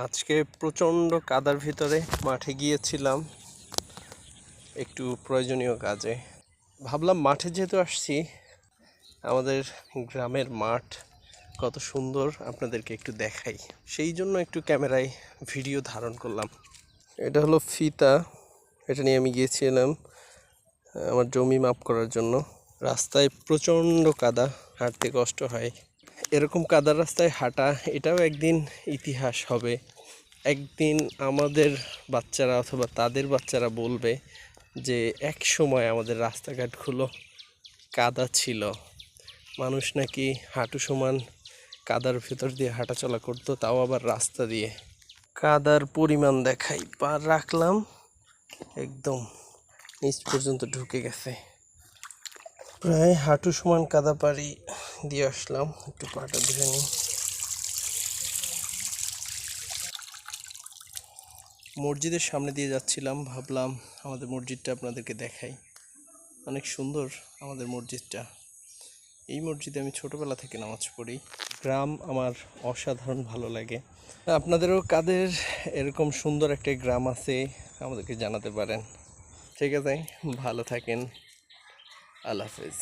আজকে প্রচণ্ড কাদার ভিতরে মাঠে গিয়েছিলাম একটু প্রয়োজনীয় কাজে। ভাবলাম মাঠে যেহেতু আসছি, আমাদের গ্রামের মাঠ কত সুন্দর আপনাদেরকে একটু দেখাই, সেই জন্য একটু ক্যামেরায় ভিডিও ধারণ করলাম। এটা হলো ফিতা, এটা নিয়ে আমি গিয়েছিলাম আমার জমি মাপ করার জন্য। রাস্তায় প্রচণ্ড কাদা, হাঁটতে কষ্ট হয়। এরকম কাদার রাস্তায় হাঁটা এটাও একদিন ইতিহাস হবে। একদিন আমাদের বাচ্চারা অথবা তাদের বাচ্চারা বলবে যে এক সময় আমাদের রাস্তাঘাটগুলো কাদা ছিল, মানুষ নাকি হাঁটু সমান কাদার ভেতর দিয়ে হাঁটাচলা করতো, তাও আবার রাস্তা দিয়ে। কাদার পরিমাণ দেখাই, পা রাখলাম একদম নিচ পর্যন্ত ঢুকে গেছে, প্রায় হাঁটু সমান কাদা পাড়ি দিয়ে আসলাম। একটু পাটা ধুয়ে নিই। মসজিদের সামনে দিয়ে যাচ্ছিলাম, ভাবলাম আমাদের মসজিদটা আপনাদেরকে দেখাই। অনেক সুন্দর আমাদের মসজিদটা। এই মসজিদে আমি ছোটোবেলা থেকে নামাজ পড়ি। গ্রাম আমার অসাধারণ ভালো লাগে। আপনাদেরও কাদের এরকম সুন্দর একটা গ্রাম আছে আমাদেরকে জানাতে পারেন। ঠিক আছে, ভালো থাকেন, আল্লাহ হাফেজ।